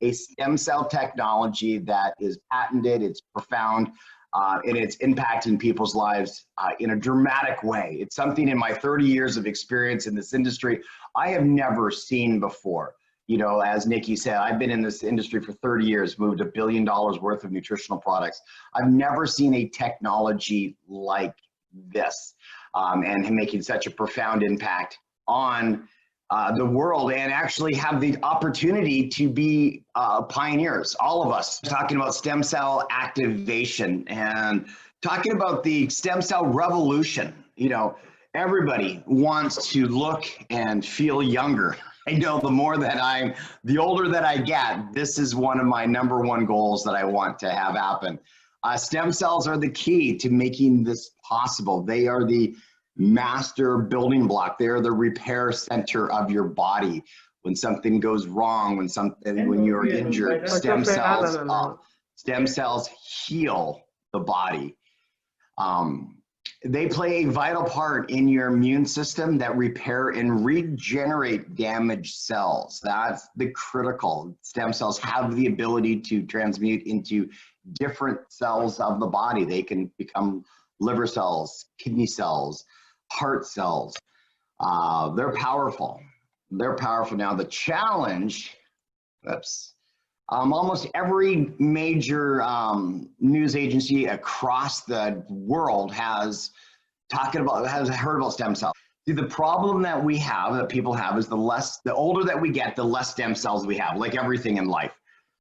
a stem cell technology that is patented, it's profound, and it's impacting people's lives in a dramatic way. It's something in my 30 years of experience in this industry I have never seen before. You know, as Nikki said, I've been in this industry for 30 years, moved $1 billion worth of nutritional products. I've never seen a technology like this and making such a profound impact on the world, and actually have the opportunity to be pioneers, all of us, talking about stem cell activation and talking about the stem cell revolution. You know, everybody wants to look and feel younger. I know the older that I get, this is one of my #1 goals that I want to have happen. Stem cells are the key to making this possible. They are the master building block. They are the repair center of your body. When something goes wrong, when you're injured, stem cells heal the body. They play a vital part in your immune system that repair and regenerate damaged cells. That's the critical. Stem cells have the ability to transmute into different cells of the body. They can become liver cells, kidney cells, heart cells. They're powerful. They're powerful. Now the challenge, almost every major news agency across the world has heard about stem cells. See, the problem that people have is the older that we get, the less stem cells we have, like everything in life.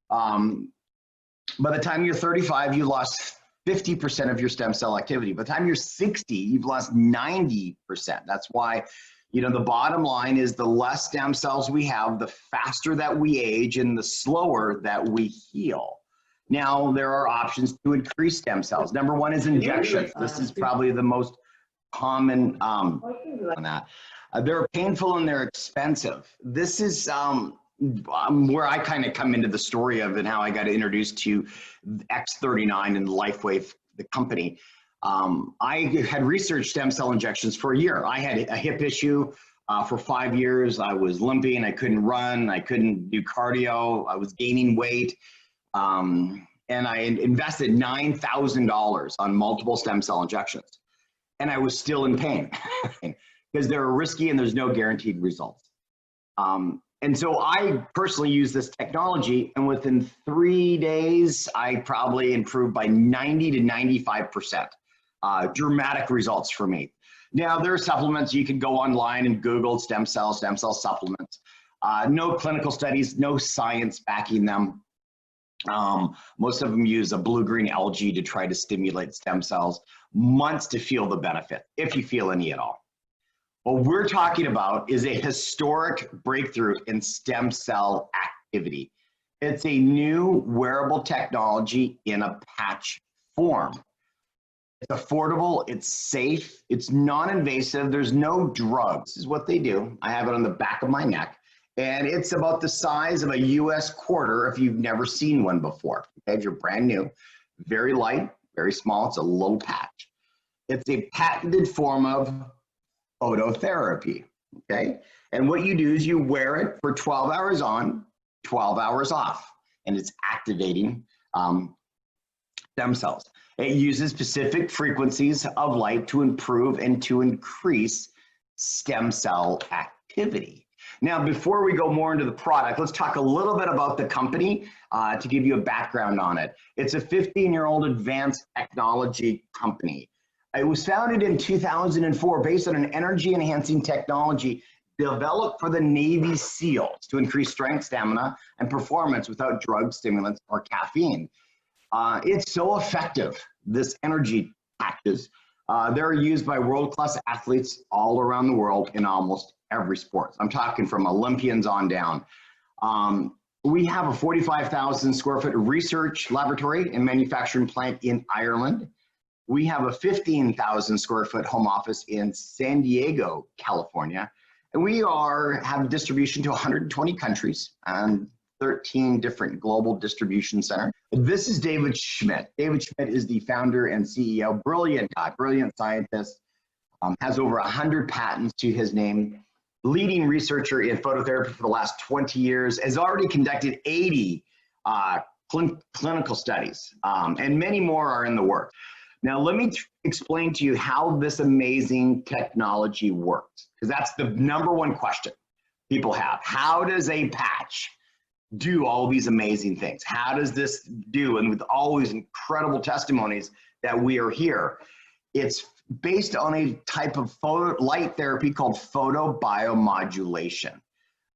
By the time you're 35, you lost 50% of your stem cell activity. By the time you're 60, you've lost 90%. That's why, you know, the bottom line is the less stem cells we have, the faster that we age and the slower that we heal. Now, there are options to increase stem cells. #1 is injections. This is probably the most common on that. They're painful and they're expensive. This is where I kind of come into the story of and how I got introduced to X39 and lifewave, the company. I had researched stem cell injections for a year. I had a hip issue for 5 years. I was limping, I couldn't run, I couldn't do cardio, I was gaining weight. And I invested $9,000 on multiple stem cell injections. And I was still in pain because they're risky and there's no guaranteed results. And so I personally use this technology, and within 3 days, I probably improved by 90 to 95%. Dramatic results for me. Now, there are supplements. You can go online and Google stem cell supplements. No clinical studies, no science backing them. Most of them use a blue-green algae to try to stimulate stem cells. Months to feel the benefit, if you feel any at all. What we're talking about is a historic breakthrough in stem cell activity. It's a new wearable technology in a patch form. It's affordable, it's safe, it's non-invasive, there's no drugs. This is what they do. I have it on the back of my neck, and it's about the size of a US quarter if you've never seen one before. Okay, if you're brand new, very light, very small, it's a little patch. It's a patented form of phototherapy, okay? And what you do is you wear it for 12 hours on, 12 hours off, and it's activating stem cells. It uses specific frequencies of light to improve and to increase stem cell activity. Now, before we go more into the product, let's talk a little bit about the company to give you a background on it. It's a 15-year-old advanced technology company. It was founded in 2004 based on an energy-enhancing technology developed for the Navy SEALs to increase strength, stamina, and performance without drugs, stimulants, or caffeine. It's so effective, this energy patches. They're used by world-class athletes all around the world in almost every sport. I'm talking from Olympians on down. We have a 45,000 square foot research laboratory and manufacturing plant in Ireland. We have a 15,000 square foot home office in San Diego, California. And we have distribution to 120 countries and 13 different global distribution centers. This is David Schmidt. David Schmidt is the founder and CEO, brilliant scientist, has over 100 patents to his name, leading researcher in phototherapy for the last 20 years, has already conducted 80 clinical studies, and many more are in the works. Now, let me explain to you how this amazing technology works, because that's the #1 question people have. How does a patch do all these amazing things? How does this do? And with all these incredible testimonies that we are here, it's based on a type of light therapy called photobiomodulation.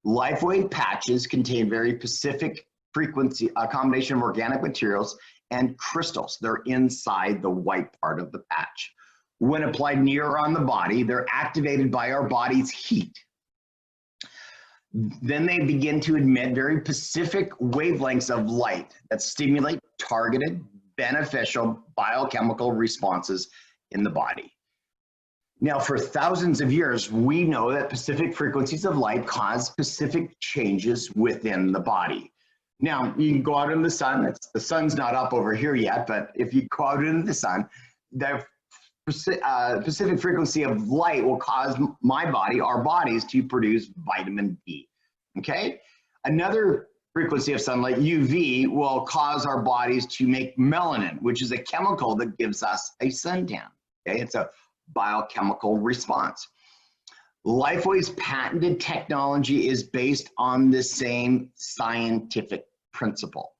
LifeWave patches contain very specific frequency, a combination of organic materials and crystals. They're inside the white part of the patch. When applied near on the body, they're activated by our body's heat. Then they begin to emit very specific wavelengths of light that stimulate targeted, beneficial biochemical responses in the body. Now, for thousands of years, we know that specific frequencies of light cause specific changes within the body. Now, you can go out in the sun. The sun's not up over here yet, but if you go out into the sun, the specific frequency of light will cause my body, our bodies, to produce vitamin D, okay? Another frequency of sunlight, UV, will cause our bodies to make melanin, which is a chemical that gives us a suntan, okay? It's a biochemical response. LifeWave's patented technology is based on the same scientific principle.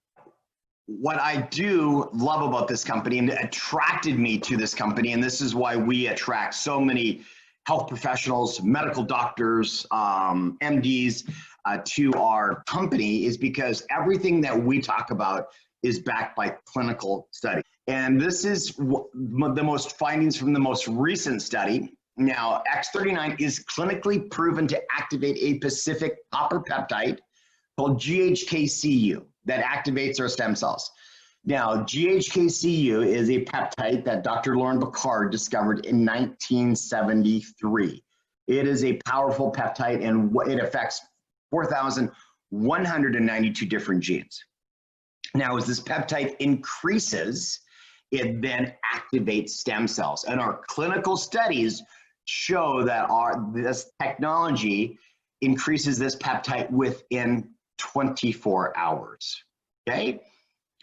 What I do love about this company and attracted me to this company, and this is why we attract so many health professionals, medical doctors, MDs to our company, is because everything that we talk about is backed by clinical study. And this is the most findings from the most recent study. Now, X39 is clinically proven to activate a specific copper peptide called GHKCU that activates our stem cells. Now, GHKCU is a peptide that Dr. Lauren Bacard discovered in 1973. It is a powerful peptide, and it affects 4,192 different genes. Now, as this peptide increases, it then activates stem cells. And our clinical studies show that this technology increases this peptide within 24 hours, okay?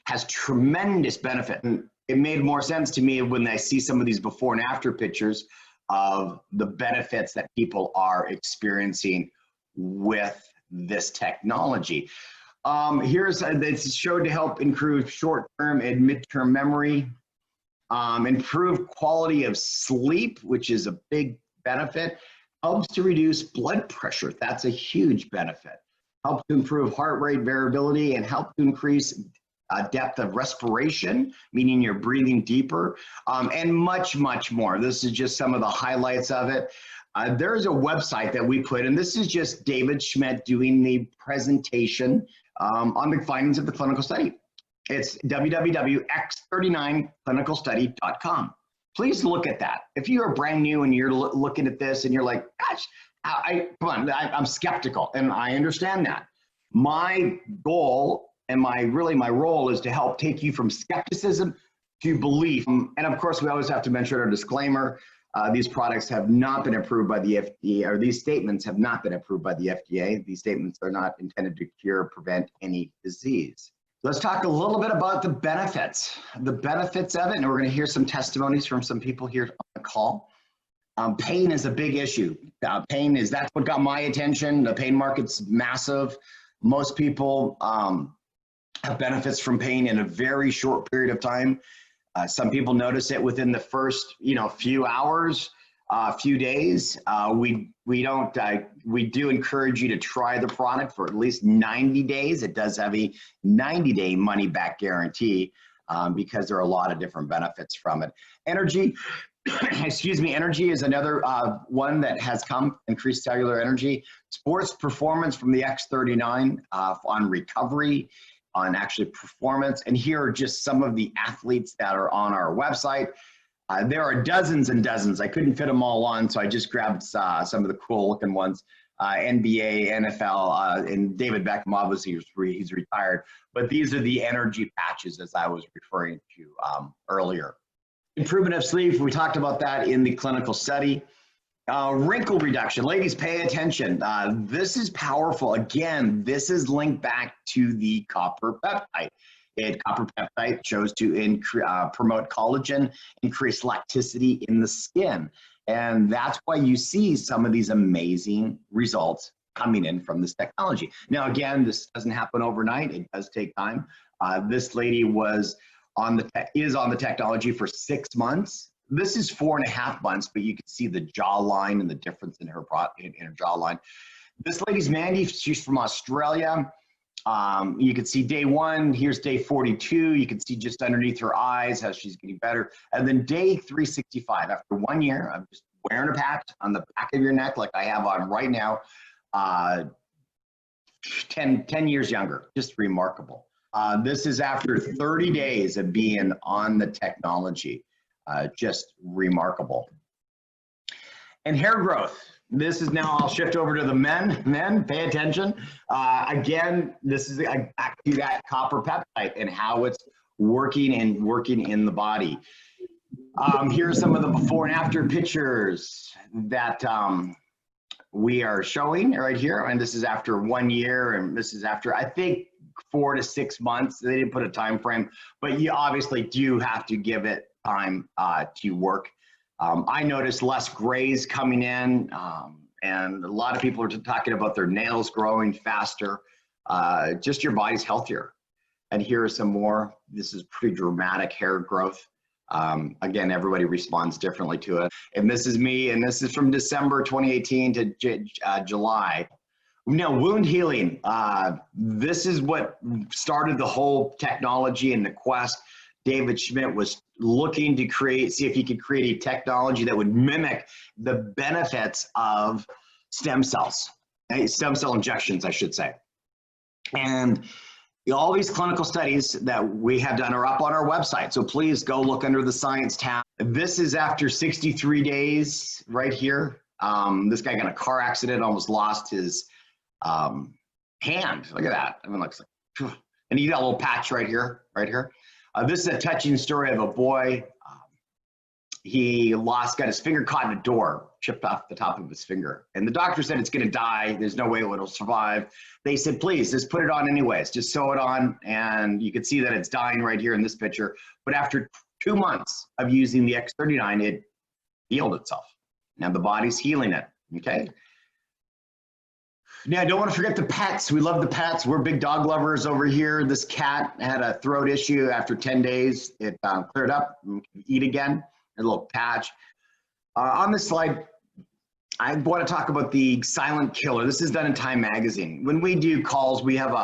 Has tremendous benefit. And it made more sense to me when I see some of these before and after pictures of the benefits that people are experiencing with this technology. It's showed to help improve short-term and mid-term memory, improve quality of sleep, which is a big benefit, helps to reduce blood pressure. That's a huge benefit. Helps to improve heart rate variability and help to increase depth of respiration, meaning you're breathing deeper, and much, much more. This is just some of the highlights of it. There's a website that we put, and this is just David Schmidt doing the presentation on the findings of the clinical study. It's www.x39clinicalstudy.com. Please look at that. If you are brand new and you're looking at this and you're like, gosh, I'm skeptical, and I understand that. My goal and my role is to help take you from skepticism to belief. And of course, we always have to mention our disclaimer. These products have not been approved by the FDA, or these statements have not been approved by the FDA. These statements are not intended to cure or prevent any disease. Let's talk a little bit about the benefits of it, and we're going to hear some testimonies from some people here on the call. Pain is a big issue. That's what got my attention. The pain market's massive. Most people have benefits from pain in a very short period of time. Some people notice it within the first, few hours, few days. We do encourage you to try the product for at least 90 days. It does have a 90-day money-back guarantee because there are a lot of different benefits from it. Energy, energy is another one that has come, increased cellular energy. Sports performance from the X39 on recovery, on actually performance. And here are just some of the athletes that are on our website. There are dozens and dozens. I couldn't fit them all on, so I just grabbed some of the cool looking ones. NBA, NFL, and David Beckham, obviously he's retired, but these are the energy patches as I was referring to earlier. Improvement of sleep, we talked about that in the clinical study. Wrinkle reduction. Ladies, pay attention. This is powerful. Again, this is linked back to the copper peptide. Copper peptide shows to promote collagen, increase elasticity in the skin. And that's why you see some of these amazing results coming in from this technology. Now, again, this doesn't happen overnight. It does take time. This lady is on the technology for 6 months. This is 4.5 months, but you can see the jawline and the difference in her jawline. This lady's Mandy. She's from Australia. You can see day 1. Here's day 42. You can see just underneath her eyes how she's getting better. And then day 365, after 1 year of just wearing a patch on the back of your neck like I have on right now, 10 years younger. Just remarkable. This is after 30 days of being on the technology. Just remarkable. And hair growth. This is now, I'll shift over to the men. Men, pay attention. Again, this is back to that copper peptide and how it's working in the body. Here are some of the before and after pictures that we are showing right here. And this is after 1 year, and this is after, I think, 4 to 6 months. They didn't put a time frame, but you obviously do have to give it time to work. I noticed less grays coming in, and a lot of people are talking about their nails growing faster. Just your body's healthier. And here are some more. This is pretty dramatic hair growth. Again, everybody responds differently to it. And this is me, and this is from December 2018 to July. Now, wound healing. This is what started the whole technology and the quest. David Schmidt was looking to see if he could create a technology that would mimic the benefits of stem cells, stem cell injections, I should say. And all these clinical studies that we have done are up on our website. So please go look under the science tab. This is after 63 days right here. This guy got in a car accident, almost lost his hand. Look at that. I mean, looks like, and he got a little patch right here, this is a touching story of a boy. He got his finger caught in a door, chipped off the top of his finger. And the doctor said it's gonna die. There's no way it'll survive. They said, please, just put it on anyways. Just sew it on. And you can see that it's dying right here in this picture. But after 2 months of using the X39, it healed itself. Now the body's healing it, okay? Now, I don't want to forget the pets. We love the pets. We're big dog lovers over here. This cat had a throat issue. After 10 days, it cleared up, eat again, a little patch. On this slide, I want to talk about the silent killer. This is done in Time Magazine. When we do calls, we have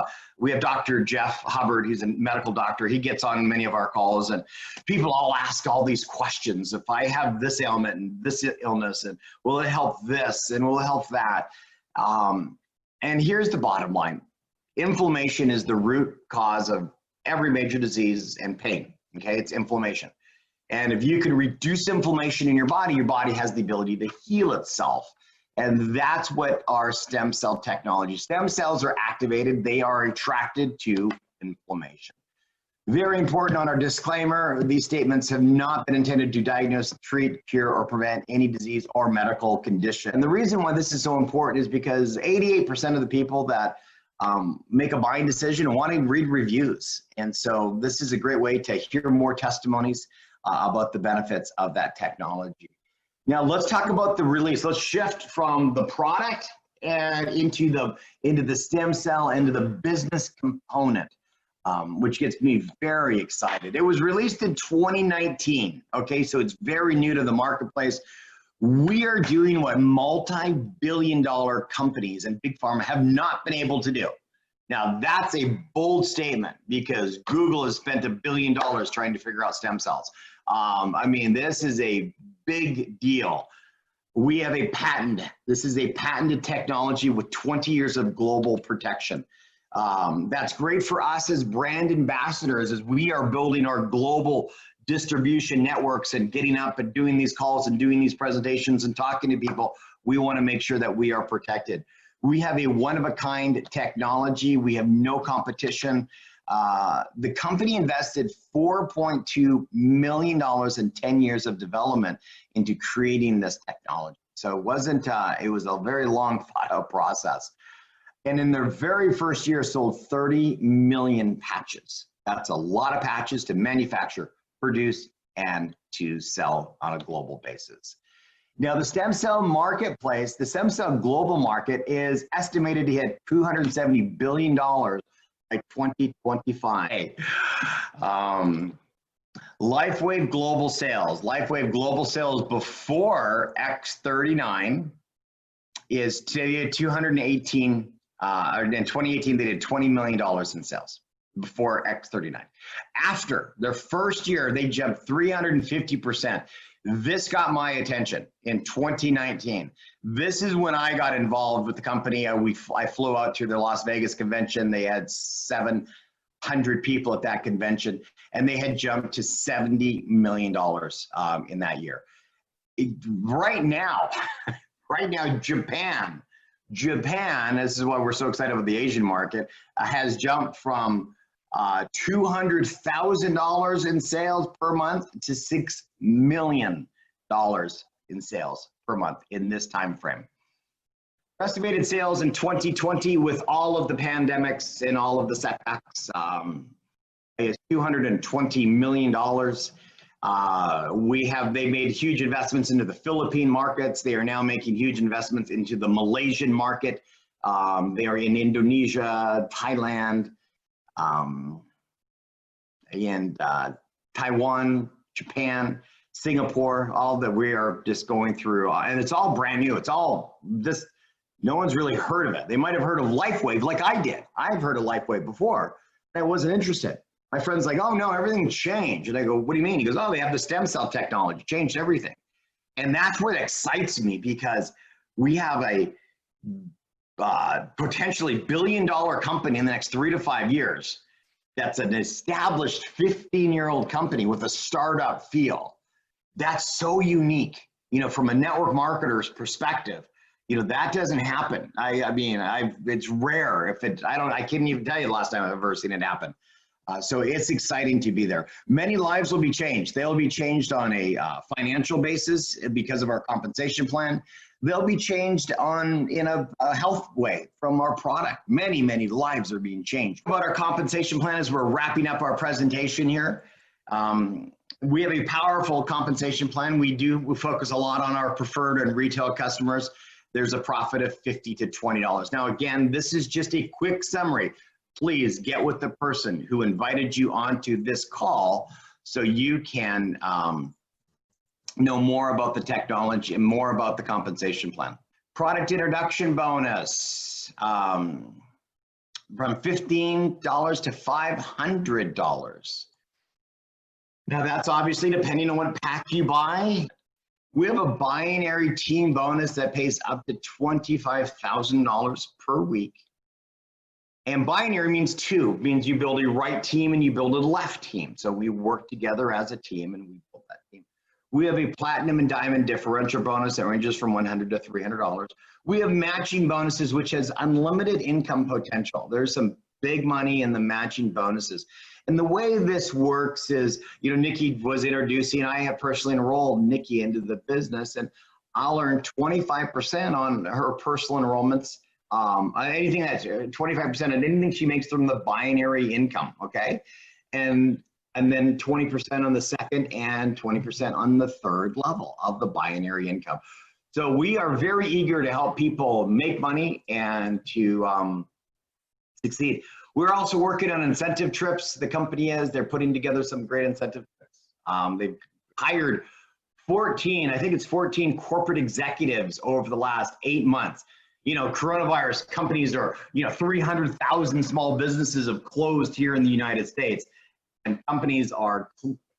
Dr. Jeff Hubbard. He's a medical doctor. He gets on many of our calls, and people all ask all these questions. If I have this ailment and this illness, and will it help this, and will it help that? And here's the bottom line. Inflammation is the root cause of every major disease and pain, okay? It's inflammation. And if you can reduce inflammation in your body has the ability to heal itself. And that's what our stem cell technology, stem cells are activated, they are attracted to inflammation. Very important on our disclaimer, these statements have not been intended to diagnose, treat, cure, or prevent any disease or medical condition. And the reason why this is so important is because 88% of the people that make a buying decision want to read reviews. And so this is a great way to hear more testimonies about the benefits of that technology. Now let's talk about the release. Let's shift from the product and into the stem cell, into the business component. Which gets me very excited. It was released in 2019, okay, so it's very new to the marketplace. We are doing what multi-billion-dollar companies and big pharma have not been able to do. Now, that's a bold statement because Google has spent $1 billion trying to figure out stem cells. I mean, this is a big deal. We have a patent. This is a patented technology with 20 years of global protection. That's great for us as brand ambassadors as we are building our global distribution networks and getting up and doing these calls and doing these presentations and talking to people. We want to make sure that we are protected. We have a one-of-a-kind technology. We have no competition. The company invested $4.2 million in 10 years of development into creating this technology. So it wasn't, it was a very long thought out process. And in their very first year sold 30 million patches. That's a lot of patches to manufacture, produce, and to sell on a global basis. Now, the stem cell marketplace, the stem cell global market is estimated to hit $270 billion by 2025. LifeWave global sales. LifeWave global sales before X39 is to 218. In 2018, they did $20 million in sales before X39. After their first year, they jumped 350%. This got my attention in 2019. This is when I got involved with the company. I flew out to their Las Vegas convention. They had 700 people at that convention, and they had jumped to $70 million in that year. Right now, Japan, this is why we're so excited about the Asian market, has jumped from $200,000 in sales per month to $6 million in sales per month in this time frame. Estimated sales in 2020 with all of the pandemics and all of the setbacks is $220 million. They made huge investments into the Philippine markets. They are now making huge investments into the Malaysian market. They are in Indonesia, Thailand, and Taiwan, Japan, Singapore, all that we are just going through. And it's all brand new. It's all just, no one's really heard of it. They might have heard of LifeWave like I did. I've heard of LifeWave before. I wasn't interested. My friend's like, oh no, everything changed. And I go, what do you mean? He goes, oh, they have the stem cell technology, changed everything. And that's what excites me, because we have a potentially billion-dollar company in the next 3 to 5 years. That's an established 15-year-old company with a startup feel. That's so unique, from a network marketer's perspective. That doesn't happen. I mean, it's rare. I can't even tell you the last time I've ever seen it happen. So it's exciting to be there. Many lives will be changed. They'll be changed on a financial basis because of our compensation plan. They'll be changed in a health way from our product. Many, many lives are being changed. About our compensation plan, as we're wrapping up our presentation here, we have a powerful compensation plan. We focus a lot on our preferred and retail customers. There's a profit of $50 to $20. Now, again, this is just a quick summary. Please get with the person who invited you onto this call so you can know more about the technology and more about the compensation plan. Product introduction bonus from $15 to $500. Now that's obviously depending on what pack you buy. We have a binary team bonus that pays up to $25,000 per week. And binary means two, means you build a right team and you build a left team. So we work together as a team and we build that team. We have a platinum and diamond differential bonus that ranges from $100 to $300. We have matching bonuses, which has unlimited income potential. There's some big money in the matching bonuses. And the way this works is, Nikki was introducing, I have personally enrolled Nikki into the business, and I'll earn 25% on her personal enrollments. Anything that's 25% on anything she makes from the binary income, okay? And then 20% on the second and 20% on the third level of the binary income. So we are very eager to help people make money and to succeed. We're also working on incentive trips. The company they're putting together some great incentive trips. They've hired 14 corporate executives over the last 8 months. Coronavirus companies are, 300,000 small businesses have closed here in the United States, and companies are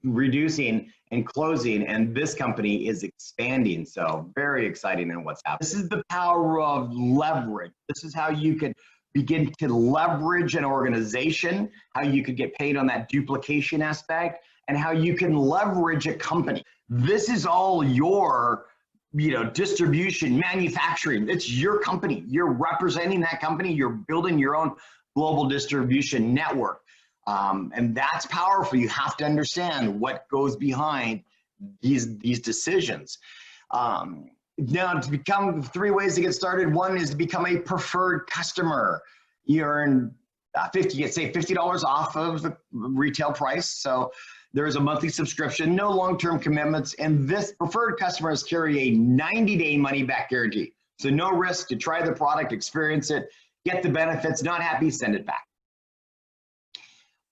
reducing and closing, and this company is expanding. So very exciting in what's happening. This is the power of leverage. This is how you could begin to leverage an organization, how you could get paid on that duplication aspect, and how you can leverage a company. This is all your distribution, manufacturing. It's your company. You're representing that company. You're building your own global distribution network. And that's powerful. You have to understand what goes behind these decisions. Now, to become 3 ways to get started. One is to become a preferred customer. You earn $50 off of the retail price. So there's a monthly subscription, no long-term commitments, and this preferred customers carry a 90-day money-back guarantee. So no risk to try the product, experience it, get the benefits. Not happy, send it back.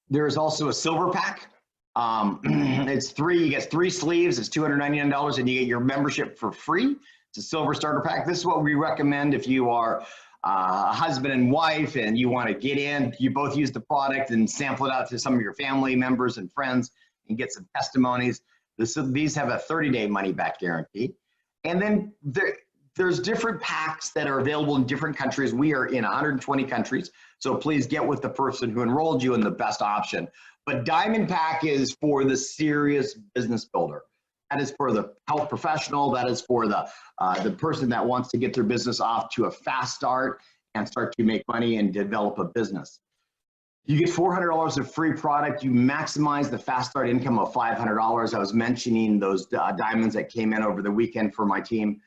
There is also a silver pack. It's free. You get 3 sleeves. It's $299, and you get your membership for free. It's a silver starter pack. This is what we recommend if you are a husband and wife and you want to get in. You both use the product and sample it out to some of your family members and friends and get some testimonies. These have a 30-day money-back guarantee. And then there's different packs that are available in different countries. We are in 120 countries, so please get with the person who enrolled you in the best option. But Diamond Pack is for the serious business builder. That is for the health professional. That is for the person that wants to get their business off to a fast start and start to make money and develop a business. You get $400 of free product. You maximize the fast start income of $500. I was mentioning those diamonds that came in over the weekend for my team.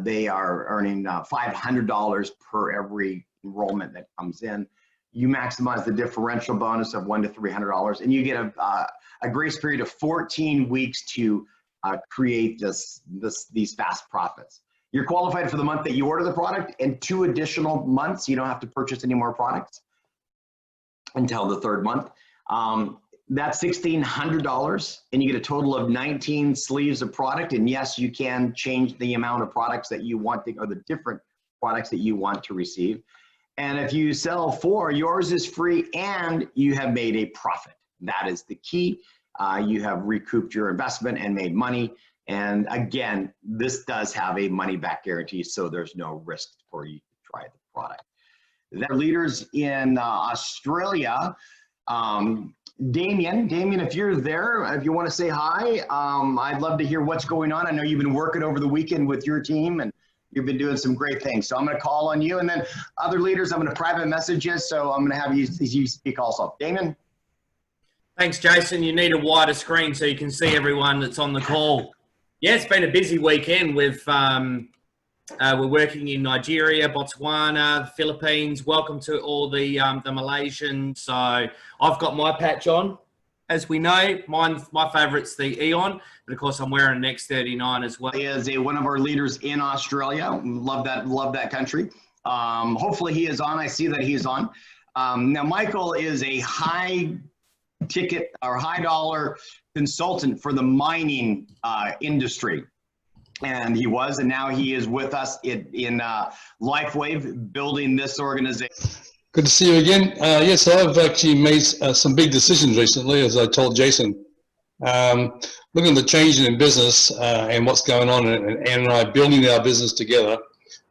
They are earning $500 per every enrollment that comes in. You maximize the differential bonus of $100 to $300, and you get a grace period of 14 weeks to create these fast profits. You're qualified for the month that you order the product and 2 additional months. You don't have to purchase any more products until the 3rd month. That's $1,600, and you get a total of 19 sleeves of product. And yes, you can change the amount of products that you want or the different products that you want to receive. And if you sell 4, yours is free and you have made a profit. That is the key. You have recouped your investment and made money. And again, this does have a money back guarantee, so there's no risk for you to try the product. There are leaders in Australia. Damien, if you're there, if you want to say hi, I'd love to hear what's going on. I know you've been working over the weekend with your team and you've been doing some great things. So I'm going to call on you, and then other leaders, I'm going to private message you. So I'm going to have you speak also. Damien? Thanks, Jason. You need a wider screen so you can see everyone that's on the call. Yeah, it's been a busy weekend. We're working in Nigeria, Botswana, the Philippines. Welcome to all the Malaysians. So I've got my patch on, as we know. My favourite's the Eon, but of course I'm wearing an X39 as well. He is one of our leaders in Australia. Love that country. Hopefully he is on. I see that he's on. Now Michael is a high ticket or high dollar consultant for the mining industry. And he was, and now he is with us in LifeWave, building this organization. Good to see you again. Yes, I've actually made some big decisions recently, as I told Jason. Looking at the change in business and what's going on, and I building our business together,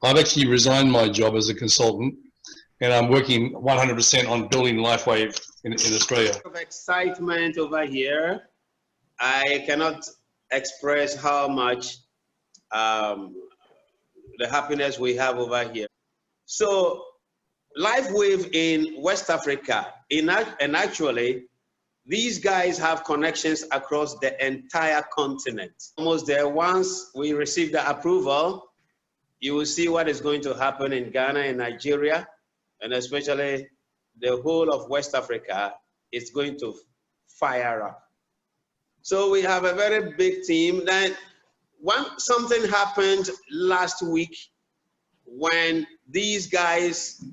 I've actually resigned my job as a consultant, and I'm working 100% on building LifeWave in Australia. Of excitement over here. I cannot express how much the happiness we have over here. So LifeWave in West Africa, and actually these guys have connections across the entire continent. Almost there. Once we receive the approval, you will see what is going to happen in Ghana and Nigeria, and especially the whole of West Africa is going to fire up. So we have a very big team. Then something happened last week when these guys,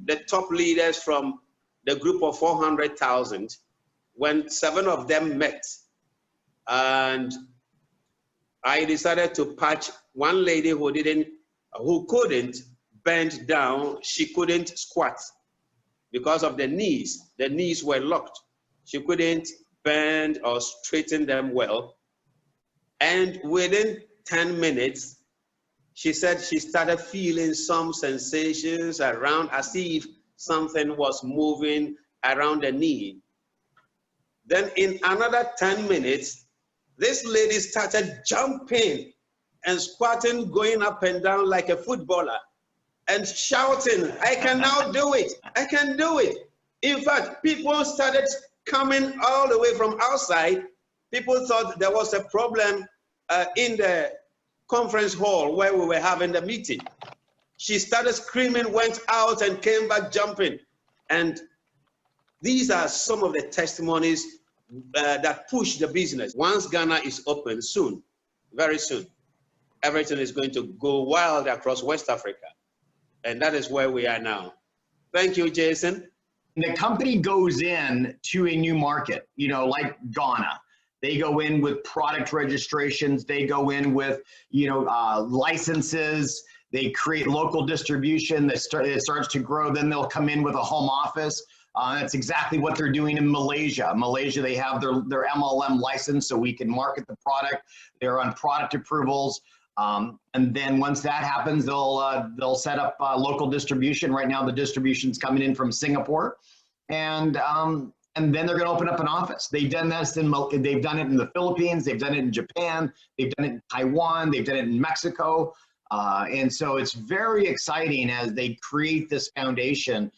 the top leaders from the group of 400,000, when 7 of them met, and I decided to patch one lady who couldn't bend down. She couldn't squat because of the knees. The knees were locked. She couldn't bend or straighten them well. And within 10 minutes, she said she started feeling some sensations around, as if something was moving around the knee. Then in another 10 minutes, this lady started jumping and squatting, going up and down like a footballer and shouting, "I can now do it, I can do it." In fact, people started coming all the way from outside. People thought there was a problem in the conference hall where we were having the meeting. She started screaming, went out and came back jumping. And these are some of the testimonies that push the business. Once Ghana is open soon, very soon, everything is going to go wild across West Africa. And that is where we are now. Thank you, Jason. The company goes in to a new market, you know, like Ghana. They go in with product registrations. They go in with, you know, licenses. They create local distribution. It starts to grow. Then they'll come in with a home office. That's exactly what they're doing in Malaysia. Malaysia, they have their MLM license, so we can market the product. They're on product approvals. And then once that happens, they'll set up local distribution. Right now, the distribution's coming in from Singapore, and then they're going to open up an office. They've done this they've done it in the Philippines, they've done it in Japan, they've done it in Taiwan, they've done it in Mexico, and so it's very exciting as they create this foundation